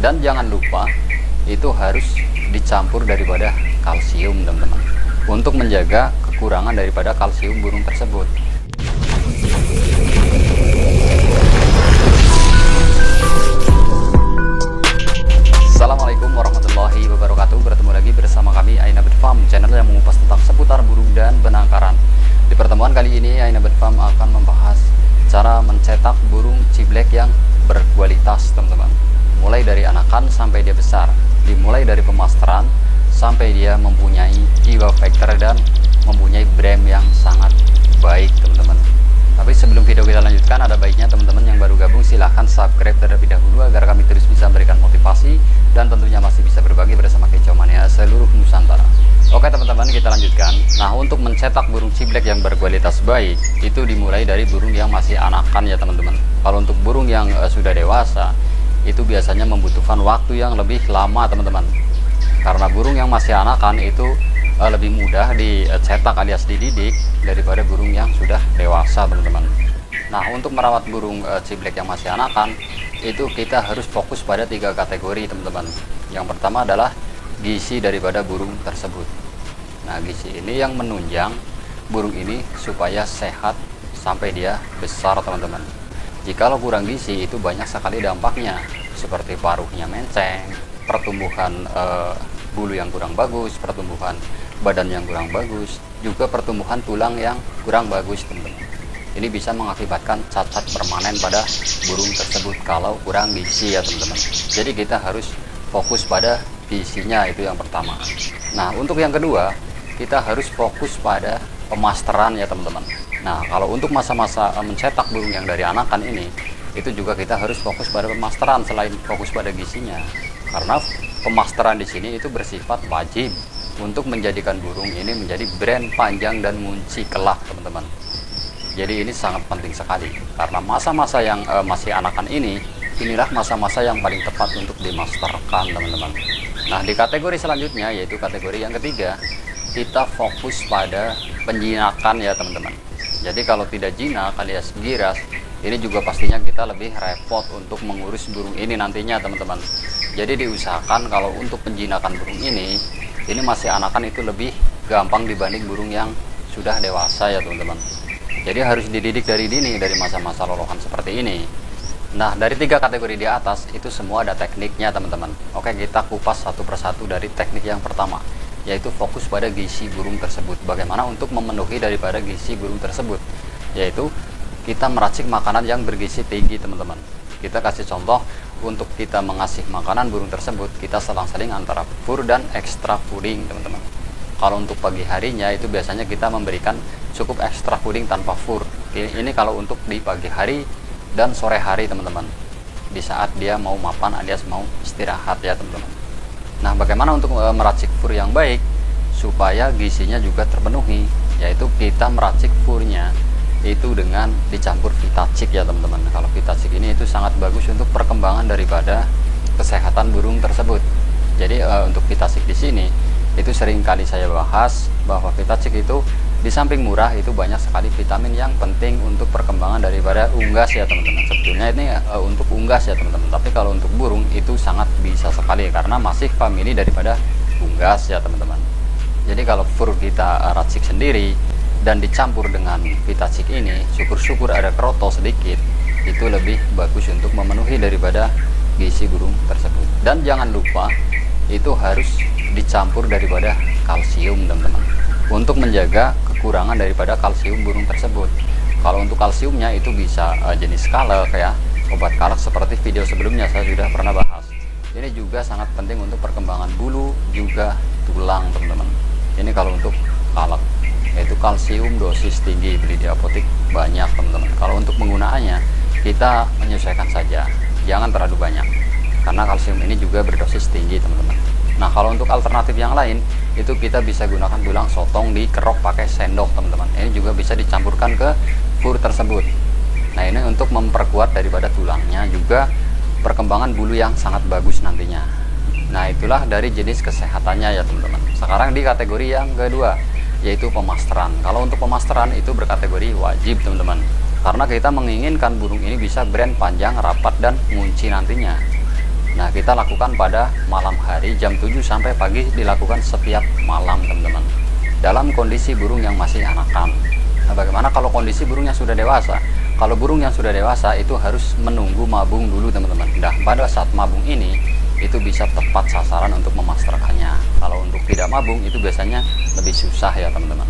Dan jangan lupa itu harus dicampur daripada kalsium teman-teman, untuk menjaga kekurangan daripada kalsium burung tersebut. Assalamualaikum warahmatullahi wabarakatuh. Bertemu lagi bersama kami Aina Bird Farm, channel yang mengupas tentang seputar burung dan penangkaran. Di pertemuan kali ini Aina Bird Farm akan membahas cara mencetak burung ciblek yang berkualitas teman-teman, mulai dari anakan sampai dia besar, dimulai dari pemasteran sampai dia mempunyai jiwa factor dan mempunyai brand yang sangat baik teman-teman. Tapi sebelum video kita lanjutkan, ada baiknya teman-teman yang baru gabung silahkan subscribe terlebih dahulu agar kami terus bisa memberikan motivasi dan tentunya masih bisa berbagi bersama Kicau Mania seluruh Nusantara. Oke teman-teman, kita lanjutkan. Nah, untuk mencetak burung ciblek yang berkualitas baik itu dimulai dari burung yang masih anakan ya teman-teman. Kalau untuk burung yang sudah dewasa itu biasanya membutuhkan waktu yang lebih lama teman-teman, karena burung yang masih anakan itu lebih mudah dicetak alias dididik daripada burung yang sudah dewasa teman-teman. Nah, untuk merawat burung ciblek yang masih anakan itu kita harus fokus pada 3 kategori teman-teman. Yang pertama adalah gizi daripada burung tersebut. Nah, gizi ini yang menunjang burung ini supaya sehat sampai dia besar teman-teman. Jikalau kurang gizi itu banyak sekali dampaknya, seperti paruhnya menceng, pertumbuhan bulu yang kurang bagus, pertumbuhan badan yang kurang bagus, juga pertumbuhan tulang yang kurang bagus teman-teman. Ini bisa mengakibatkan cacat permanen pada burung tersebut kalau kurang gizi ya teman-teman. Jadi kita harus fokus pada gizinya, itu yang pertama. Nah, untuk yang kedua kita harus fokus pada pemasteran ya teman-teman. Nah, kalau untuk masa-masa mencetak burung yang dari anakan ini, itu juga kita harus fokus pada pemasteran selain fokus pada gizinya, karena pemasteran di sini itu bersifat wajib untuk menjadikan burung ini menjadi brand panjang dan munci kelak teman-teman. Jadi ini sangat penting sekali, karena masa-masa yang masih anakan ini, inilah masa-masa yang paling tepat untuk dimasterkan teman-teman. Nah, di kategori selanjutnya yaitu kategori yang ketiga, kita fokus pada penjinakan ya teman-teman. Jadi kalau tidak jinak alias giras, ini juga pastinya kita lebih repot untuk mengurus burung ini nantinya teman-teman. Jadi diusahakan kalau untuk penjinakan burung ini masih anakan itu lebih gampang dibanding burung yang sudah dewasa ya teman-teman. Jadi harus dididik dari dini, dari masa-masa lolohan seperti ini. Nah, dari 3 kategori di atas itu semua ada tekniknya teman-teman. Oke, kita kupas satu persatu dari teknik yang pertama, yaitu fokus pada gizi burung tersebut. Bagaimana untuk memenuhi daripada gizi burung tersebut, yaitu kita meracik makanan yang bergizi tinggi teman-teman. Kita kasih contoh, untuk kita mengasih makanan burung tersebut, kita selang-seling antara fur dan extra fooding teman-teman. Kalau untuk pagi harinya itu biasanya kita memberikan cukup extra fooding tanpa fur. Ini kalau untuk di pagi hari dan sore hari teman-teman, di saat dia mau mapan alias mau istirahat ya teman-teman. Nah, bagaimana untuk meracik fur yang baik supaya gizinya juga terpenuhi, yaitu kita meracik furnya itu dengan dicampur vitacik ya teman-teman. Kalau vitacik ini itu sangat bagus untuk perkembangan daripada kesehatan burung tersebut. Jadi untuk vitacik di sini itu sering kali saya bahas bahwa vitacik itu di samping murah itu banyak sekali vitamin yang penting untuk perkembangan daripada unggas ya teman-teman. Sebetulnya ini untuk unggas ya teman-teman, tapi kalau untuk burung itu sangat bisa sekali karena masih famili daripada unggas ya teman-teman. Jadi kalau fur kita racik sendiri dan dicampur dengan vitacik ini, syukur-syukur ada kroto sedikit, itu lebih bagus untuk memenuhi daripada gizi burung tersebut. Dan jangan lupa itu harus dicampur daripada kalsium teman-teman, untuk menjaga kekurangan daripada kalsium burung tersebut. Kalau untuk kalsiumnya itu bisa jenis kalek ya, obat kalek seperti video sebelumnya saya sudah pernah bahas. Ini juga sangat penting untuk perkembangan bulu juga tulang teman-teman. Ini kalau untuk kalek, yaitu kalsium dosis tinggi, beli di apotek banyak teman-teman. Kalau untuk penggunaannya kita menyesuaikan saja, jangan terlalu banyak, karena kalsium ini juga berdosis tinggi teman-teman. Nah, kalau untuk alternatif yang lain itu kita bisa gunakan tulang sotong dikerok pakai sendok teman-teman. Ini juga bisa dicampurkan ke fur tersebut. Nah, ini untuk memperkuat daripada tulangnya, juga perkembangan bulu yang sangat bagus nantinya. Nah, itulah dari jenis kesehatannya ya teman-teman. Sekarang di kategori yang kedua, yaitu pemasteran. Kalau untuk pemasteran itu berkategori wajib teman-teman, karena kita menginginkan burung ini bisa brand panjang, rapat, dan ngunci nantinya. Nah, kita lakukan pada malam hari jam 7 sampai pagi, dilakukan setiap malam teman-teman, dalam kondisi burung yang masih anakan. Nah, bagaimana kalau kondisi burung yang sudah dewasa? Kalau burung yang sudah dewasa itu harus menunggu mabung dulu teman-teman. Nah, pada saat mabung ini itu bisa tepat sasaran untuk memasterkannya. Kalau untuk tidak mabung itu biasanya lebih susah ya teman-teman.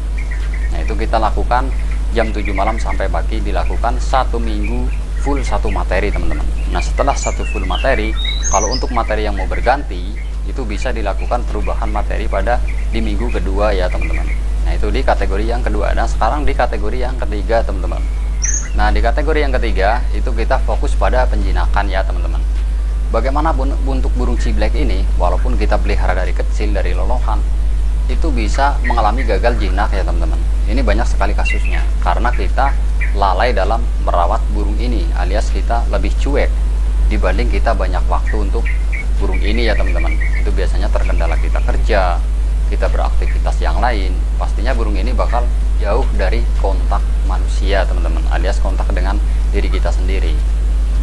Nah, itu kita lakukan jam 7 malam sampai pagi, dilakukan 1 minggu full 1 materi teman-teman. Nah, setelah 1 full materi, kalau untuk materi yang mau berganti itu bisa dilakukan perubahan materi pada di minggu kedua ya teman-teman. Nah, itu di kategori yang kedua. Dan sekarang di kategori yang ketiga teman-teman. Nah, di kategori yang ketiga itu kita fokus pada penjinakan ya teman-teman. Bagaimanapun untuk burung ciblek ini, walaupun kita pelihara dari kecil, dari lolohan, itu bisa mengalami gagal jinak ya teman-teman. Ini banyak sekali kasusnya karena kita lalai dalam merawat burung ini, alias kita lebih cuek dibanding kita banyak waktu untuk burung ini ya teman-teman. Itu biasanya terkendala kita kerja, kita beraktivitas yang lain, pastinya burung ini bakal jauh dari kontak manusia teman-teman, alias kontak dengan diri kita sendiri.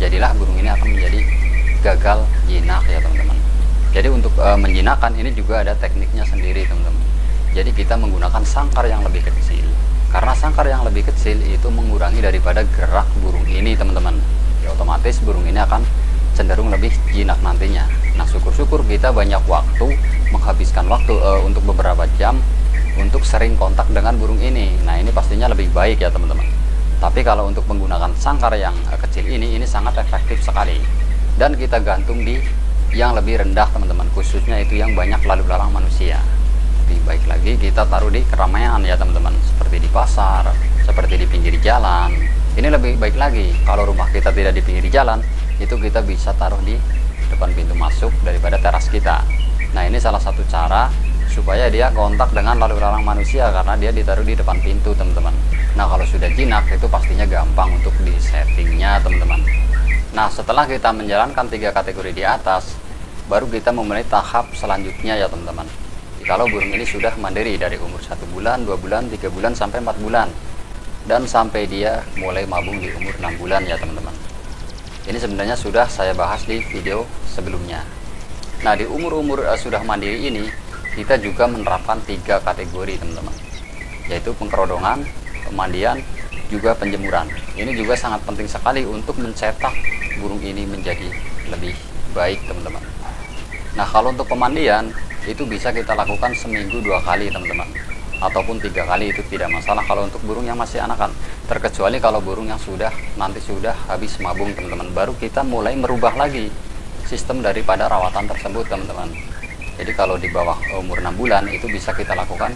Jadilah burung ini akan menjadi gagal jinak ya teman-teman. Jadi untuk menjinakkan ini juga ada tekniknya sendiri teman-teman. Jadi kita menggunakan sangkar yang lebih kecil, karena sangkar yang lebih kecil itu mengurangi daripada gerak burung ini teman-teman. Ya, otomatis burung ini akan cenderung lebih jinak nantinya. Nah, syukur-syukur kita banyak waktu, menghabiskan waktu untuk beberapa jam untuk sering kontak dengan burung ini. Nah, ini pastinya lebih baik ya teman-teman. Tapi kalau untuk menggunakan sangkar yang kecil ini sangat efektif sekali. Dan kita gantung di yang lebih rendah teman-teman, khususnya itu yang banyak lalu lalang manusia. Lebih baik lagi kita taruh di keramaian ya teman-teman, seperti di pasar, seperti di pinggir jalan. Ini lebih baik lagi. Kalau rumah kita tidak di pinggir jalan, itu kita bisa taruh di depan pintu masuk daripada teras kita. Nah, ini salah satu cara supaya dia kontak dengan lalu lalang manusia, karena dia ditaruh di depan pintu teman-teman. Nah, kalau sudah jinak itu pastinya gampang untuk di settingnya teman-teman. Nah, setelah kita menjalankan 3 kategori di atas, baru kita memulai tahap selanjutnya ya teman-teman. Kalau burung ini sudah mandiri dari umur 1 bulan, 2 bulan, 3 bulan, sampai 4 bulan. Dan sampai dia mulai mabung di umur 6 bulan ya teman-teman. Ini sebenarnya sudah saya bahas di video sebelumnya. Nah, di umur-umur sudah mandiri ini, kita juga menerapkan 3 kategori teman-teman. Yaitu pengkerodongan, pemandian, juga penjemuran. Ini juga sangat penting sekali untuk mencetak burung ini menjadi lebih baik teman-teman. Nah, kalau untuk pemandian itu bisa kita lakukan seminggu 2 kali teman-teman, ataupun 3 kali, itu tidak masalah kalau untuk burung yang masih anakan. Terkecuali kalau burung yang nanti sudah habis mabung teman-teman, baru kita mulai merubah lagi sistem daripada rawatan tersebut teman-teman. Jadi kalau di bawah umur 6 bulan itu bisa kita lakukan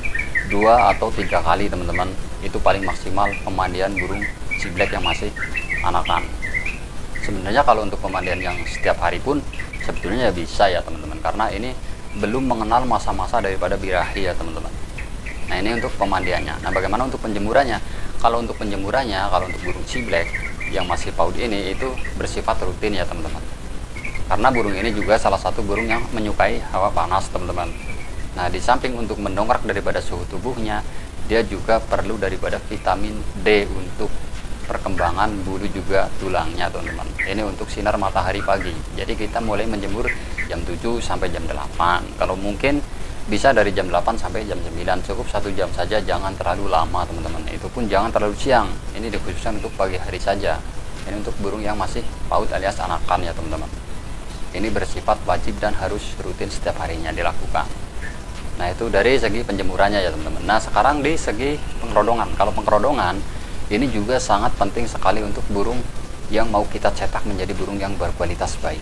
2 atau 3 kali teman-teman. Itu paling maksimal pemandian burung ciblek yang masih anakan. Sebenarnya kalau untuk pemandian yang setiap hari pun sebetulnya bisa ya teman-teman, karena ini belum mengenal masa-masa daripada birahi ya teman-teman. Nah, ini untuk pemandiannya. Nah, bagaimana untuk penjemurannya? Kalau untuk penjemurannya, kalau untuk burung ciblek yang masih PAUD ini itu bersifat rutin ya teman-teman. Karena burung ini juga salah satu burung yang menyukai hawa panas teman-teman. Nah, di samping untuk mendongkrak daripada suhu tubuhnya, dia juga perlu daripada vitamin D untuk perkembangan bulu juga tulangnya teman-teman. Ini untuk sinar matahari pagi. Jadi kita mulai menjemur jam 7 sampai jam 8. Kalau mungkin bisa dari jam 8 sampai jam 9, cukup 1 jam saja, jangan terlalu lama teman-teman. Itu pun jangan terlalu siang. Ini dikhususkan untuk pagi hari saja. Ini untuk burung yang masih PAUD alias anakan ya teman-teman. Ini bersifat wajib dan harus rutin setiap harinya dilakukan. Nah, itu dari segi penjemurannya ya teman-teman. Nah, sekarang di segi pengkerodongan. Kalau pengkerodongan ini juga sangat penting sekali untuk burung yang mau kita cetak menjadi burung yang berkualitas baik.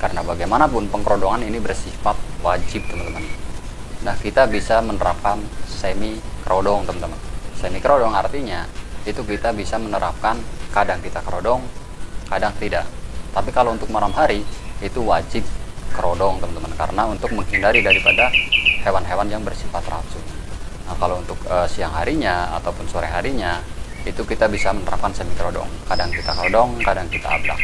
Karena bagaimanapun pengkerodongan ini bersifat wajib teman-teman. Nah, kita bisa menerapkan semi kerodong teman-teman. Semi kerodong artinya itu kita bisa menerapkan kadang kita kerodong, kadang tidak. Tapi kalau untuk malam hari itu wajib kerodong teman-teman, karena untuk menghindari daripada hewan-hewan yang bersifat racun. Nah, kalau untuk siang harinya ataupun sore harinya itu kita bisa menerapkan semi kerodong. Kadang kita kerodong, kadang kita ablak.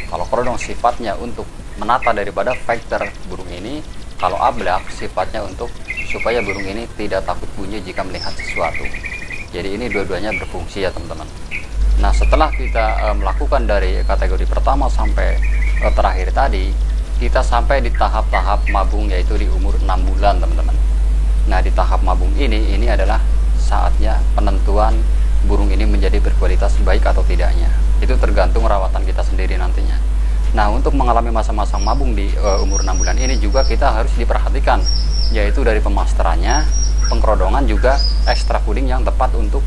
Kalau kerodong sifatnya untuk menata daripada faktor burung ini, kalau ablak sifatnya untuk supaya burung ini tidak takut bunyi jika melihat sesuatu. Jadi ini dua-duanya berfungsi ya teman-teman. Nah, setelah kita melakukan dari kategori pertama sampai terakhir tadi, kita sampai di tahap-tahap mabung, yaitu di umur 6 bulan teman-teman. Nah, di tahap mabung ini adalah saatnya penentuan burung ini menjadi berkualitas baik atau tidaknya. Itu tergantung rawatan kita sendiri nantinya. Nah, untuk mengalami masa-masa mabung di umur 6 bulan ini juga kita harus diperhatikan, yaitu dari pemasterannya, pengkerodongan, juga ekstra puding yang tepat untuk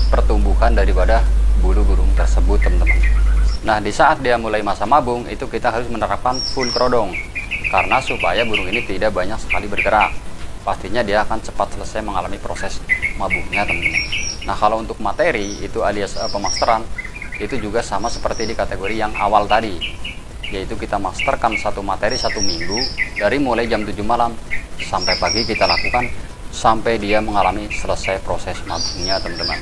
pertumbuhan daripada bulu burung tersebut teman-teman. Nah, di saat dia mulai masa mabung itu kita harus menerapkan full kerodong, karena supaya burung ini tidak banyak sekali bergerak. Pastinya dia akan cepat selesai mengalami proses mabungnya teman-teman. Nah, kalau untuk materi itu alias pemasteran itu juga sama seperti di kategori yang awal tadi, yaitu kita masterkan satu materi 1 minggu, dari mulai jam 7 malam sampai pagi kita lakukan sampai dia mengalami selesai proses mabungnya teman-teman.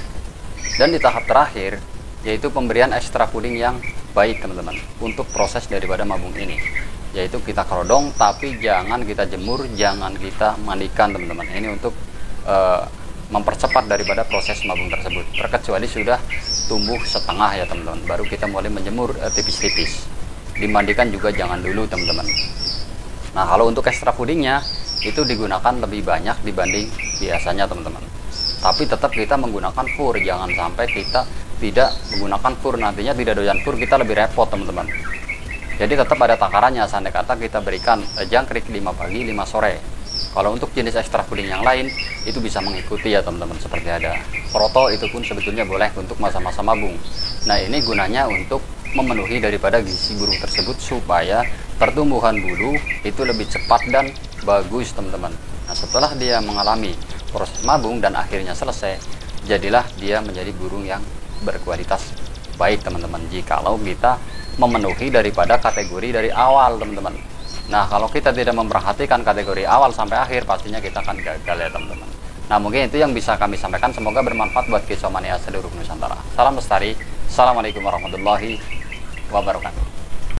Dan di tahap terakhir yaitu pemberian ekstra puding yang baik teman-teman untuk proses daripada mabung ini, yaitu kita kerodong tapi jangan kita jemur, jangan kita mandikan teman-teman. Ini untuk mempercepat daripada proses mabung tersebut, terkecuali sudah tumbuh setengah ya teman-teman, baru kita mulai menjemur tipis-tipis. Dimandikan juga jangan dulu teman-teman. Nah, kalau untuk ekstra pudingnya itu digunakan lebih banyak dibanding biasanya teman-teman, tapi tetap kita menggunakan fur, jangan sampai kita tidak menggunakan fur, nantinya tidak doyan fur kita lebih repot teman-teman. Jadi tetap ada takarannya, seandainya kata kita berikan jangkrik 5 pagi 5 sore. Kalau untuk jenis ekstra puding yang lain itu bisa mengikuti ya teman-teman, seperti ada proto, itu pun sebetulnya boleh untuk masa-masa mabung. Nah, ini gunanya untuk memenuhi daripada gizi burung tersebut supaya pertumbuhan bulu itu lebih cepat dan bagus teman-teman. Nah, setelah dia mengalami proses mabung dan akhirnya selesai, jadilah dia menjadi burung yang berkualitas baik teman-teman, jikalau kita memenuhi daripada kategori dari awal teman-teman. Nah, kalau kita tidak memperhatikan kategori awal sampai akhir, pastinya kita akan gagal ya teman-teman. Nah, mungkin itu yang bisa kami sampaikan, semoga bermanfaat buat Kisomania seluruh Nusantara. Salam lestari, assalamualaikum warahmatullahi wabarakatuh.